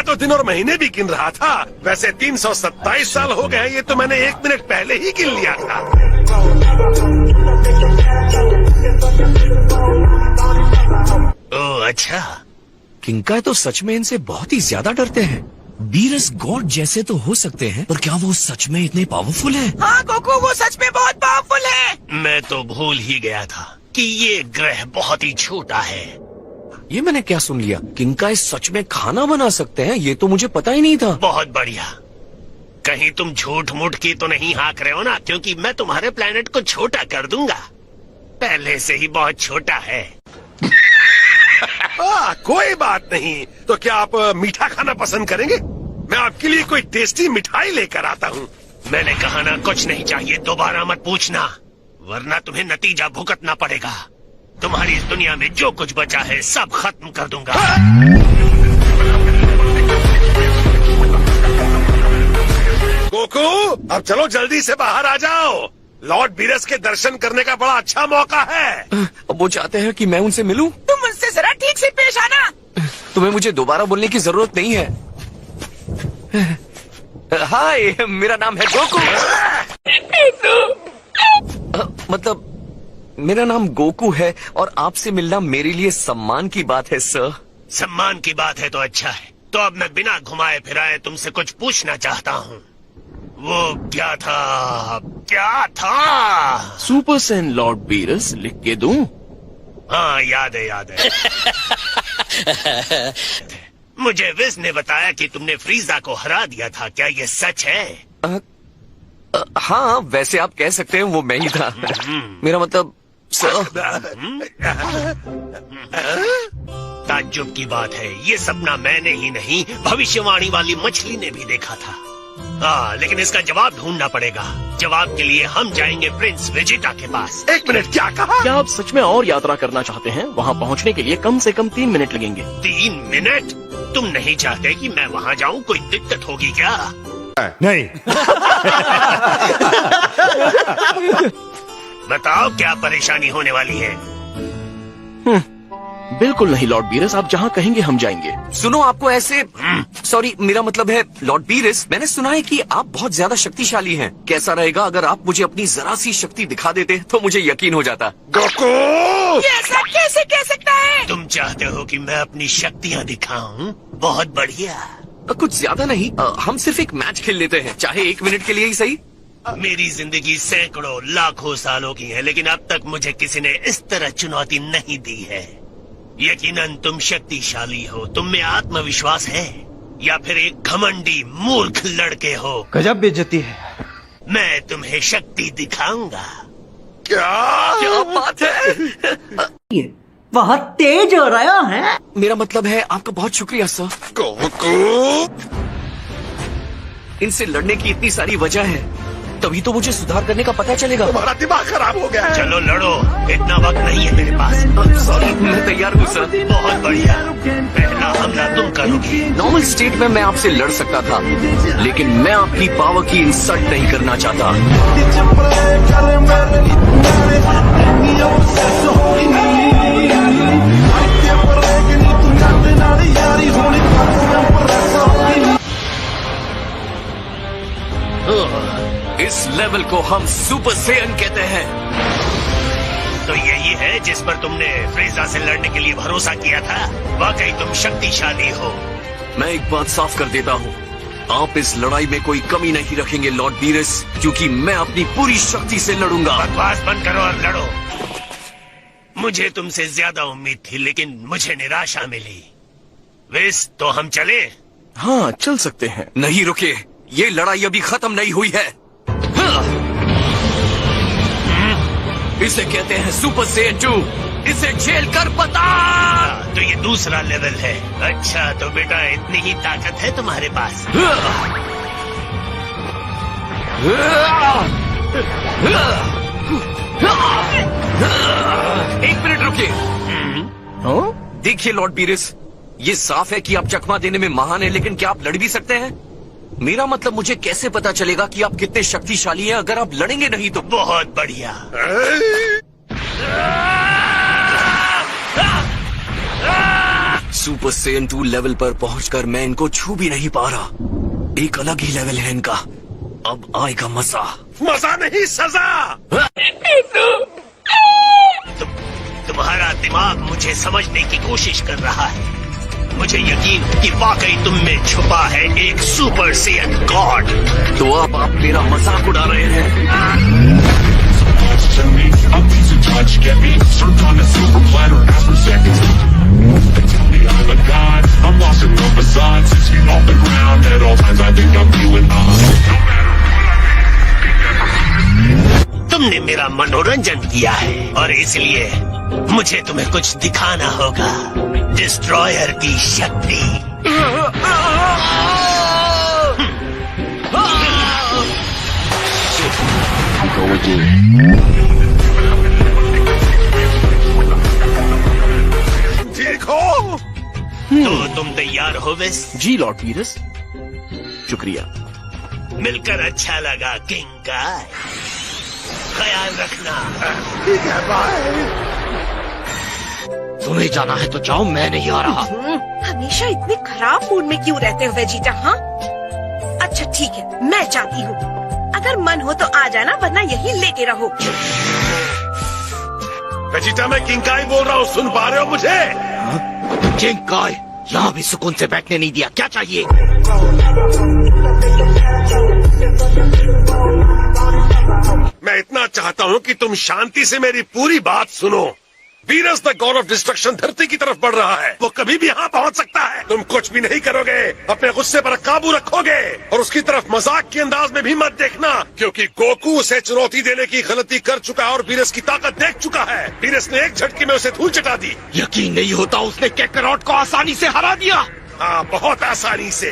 तो दिन और महीने भी गिन रहा था। वैसे 327 साल हो गए, ये तो मैंने 1 मिनट पहले ही गिन लिया था। ओह अच्छा, किंकाई तो सच में इनसे बहुत ही ज्यादा डरते हैं। बीरस गॉड जैसे तो हो सकते हैं, पर क्या वो सच में इतने पावरफुल हैं? हाँ गोकू, वो सच में बहुत पावरफुल है। मैं तो भूल ही गया था कि ये ग्रह बहुत ही छोटा है। ये मैंने क्या सुन लिया? किंकाई सच में खाना बना सकते हैं? ये तो मुझे पता ही नहीं था। बहुत बढ़िया। कहीं तुम झूठ मूठ की तो नहीं हाँक रहे हो ना? क्योंकि मैं तुम्हारे प्लेनेट को छोटा कर दूंगा, पहले से ही बहुत छोटा है। कोई बात नहीं। तो क्या आप मीठा खाना पसंद करेंगे? मैं आपके लिए कोई टेस्टी मिठाई लेकर आता हूँ। मैंने कहा ना, कुछ नहीं चाहिए। दोबारा मत पूछना, वरना तुम्हें नतीजा भुगतना पड़ेगा। तुम्हारी इस दुनिया में जो कुछ बचा है सब खत्म कर दूंगा। गोकू, अब चलो जल्दी से बाहर आ जाओ। लॉर्ड बीरस के दर्शन करने का बड़ा अच्छा मौका है। अब वो चाहते हैं कि मैं उनसे मिलूं? तुम मुझसे जरा ठीक से पेश आना। तुम्हें मुझे दोबारा बोलने की जरूरत नहीं है। हाय, मेरा नाम है गोकू। मतलब मेरा नाम गोकू है और आपसे मिलना मेरे लिए सम्मान की बात है सर। सम्मान की बात है तो अच्छा है। तो अब मैं बिना घुमाए फिराए तुमसे कुछ पूछना चाहता हूँ। वो क्या था? सुपर सैन लॉर्ड बीरस, लिख के दूं? हाँ, याद है। मुझे विज ने बताया कि तुमने फ्रीजा को हरा दिया था। क्या ये सच है? हाँ, वैसे आप कह सकते हैं वो मैं ही था। मेरा मतलब ताज्जुब की बात है, ये सपना मैंने ही नहीं, भविष्यवाणी वाली मछली ने भी देखा था। हाँ, लेकिन इसका जवाब ढूंढना पड़ेगा। जवाब के लिए हम जाएंगे प्रिंस वेजिटा के पास। 1 मिनट, क्या कहा? क्या आप सच में और यात्रा करना चाहते हैं? वहाँ पहुँचने के लिए कम से कम 3 मिनट लगेंगे। 3 मिनट? तुम नहीं चाहते कि मैं वहाँ जाऊँ? कोई दिक्कत होगी क्या? नहीं। बताओ, क्या परेशानी होने वाली है? बिल्कुल नहीं लॉर्ड बीरस, आप जहाँ कहेंगे हम जाएंगे। सुनो, आपको ऐसे सॉरी, मेरा मतलब है लॉर्ड बीरस, मैंने सुना है कि आप बहुत ज्यादा शक्तिशाली हैं। कैसा रहेगा अगर आप मुझे अपनी जरा सी शक्ति दिखा देते तो मुझे यकीन हो जाता। गोकू! ये ऐसा कैसे कह सकता है? तुम चाहते हो कि मैं अपनी शक्तियाँ दिखाऊं? बहुत बढ़िया। कुछ ज्यादा नहीं, हम सिर्फ एक मैच खेल लेते हैं, चाहे 1 मिनट के लिए ही सही। मेरी जिंदगी सैकड़ों लाखों सालों की है, लेकिन अब तक मुझे किसी ने इस तरह चुनौती नहीं दी है। यकीनन तुम शक्तिशाली हो। तुम में आत्मविश्वास है या फिर एक घमंडी मूर्ख लड़के हो? गजब बेइज्जती है। मैं तुम्हें शक्ति दिखाऊंगा। क्या बात है? बहुत तेज हो रहा है। मेरा मतलब है आपका बहुत शुक्रिया सर। गोकू! इनसे लड़ने की इतनी सारी वजह है, तभी तो मुझे सुधार करने का पता चलेगा। तुम्हारा दिमाग खराब हो गया है। चलो लड़ो, इतना वक्त नहीं है मेरे पास। सॉरी, मैं तैयार हूँ सर। बहुत बढ़िया, पहला हमला तुम करोगे। नॉर्मल स्टेट में मैं आपसे लड़ सकता था, लेकिन मैं आपकी पावर की इंसल्ट नहीं करना चाहता। इस लेवल को हम सुपर सेयन कहते हैं। तो यही है जिस पर तुमने फ्रीजा से लड़ने के लिए भरोसा किया था? वाकई तुम शक्तिशाली हो। मैं एक बात साफ कर देता हूँ, आप इस लड़ाई में कोई कमी नहीं रखेंगे लॉर्ड बीरस, क्योंकि मैं अपनी पूरी शक्ति से लड़ूंगा। बकवास बंद करो और लड़ो। मुझे तुमसे ज्यादा उम्मीद थी, लेकिन मुझे निराशा मिली। विस, तो हम चले? हाँ, चल सकते हैं। नहीं रुके, ये लड़ाई अभी खत्म नहीं हुई है। इसे कहते हैं सुपर सेयन 2। इसे झेल कर बता। तो ये दूसरा लेवल है। अच्छा, तो बेटा इतनी ही ताकत है तुम्हारे पास? एक मिनट रुकिए। देखिए लॉर्ड बीरस, ये साफ है कि आप चकमा देने में महान हैं, लेकिन क्या आप लड़ भी सकते हैं? मेरा मतलब, मुझे कैसे पता चलेगा कि आप कितने शक्तिशाली हैं अगर आप लड़ेंगे नहीं तो? बहुत बढ़िया। सुपर सेन 2 लेवल पर पहुंचकर मैं इनको छू भी नहीं पा रहा। एक अलग ही लेवल है इनका। अब आएगा मजा। मजा नहीं सजा। तुम्हारा दिमाग मुझे समझने की कोशिश कर रहा है। मुझे यकीन कि वाकई तुम में छुपा है एक सुपर सेयन गॉड। तो अब आप मेरा मजाक उड़ा रहे हैं। To me, a piece of touch, get me served on a silver platter, ask for seconds. They tell me I'm a god, I'm lost in the facade, 6 feet off the ground, at all times I think I'm feeling odd. तुमने मेरा मनोरंजन किया है और इसलिए मुझे तुम्हें कुछ दिखाना होगा। डिस्ट्रॉयर की शक्ति। ठीक हो? तो तुम तैयार हो विस? जी लॉर्ड बीरस, शुक्रिया। मिलकर अच्छा लगा किंग गाय। ख्याल रखना। ठीक है, बाय। तुम्हें जाना है तो जाओ, मैं नहीं आ रहा। हमेशा इतने खराब मूड में क्यों रहते हो वेजिटा? हाँ, अच्छा ठीक है, मैं जाती हूँ। अगर मन हो तो आ जाना, वरना यही लेटे रहो। वेजिटा, मैं किंकाई बोल रहा हूँ, सुन पा रहे हो मुझे? किंग गाय, यहाँ भी सुकून से बैठने नहीं दिया। क्या चाहिए? मैं इतना चाहता हूँ कि तुम शांति से मेरी पूरी बात सुनो। Beerus the God of destruction धरती की तरफ बढ़ रहा है। वो कभी भी यहाँ पहुँच सकता है। तुम कुछ भी नहीं करोगे, अपने गुस्से पर काबू रखोगे और उसकी तरफ मजाक के अंदाज में भी मत देखना, क्योंकि गोकू उसे चुनौती देने की गलती कर चुका है और वीरस की ताकत देख चुका है। वीरस ने एक झटके में उसे धूल चटा दी। यकीन नहीं होता, उसने कैकरॉट को आसानी से हरा दिया। हाँ, बहुत आसानी से।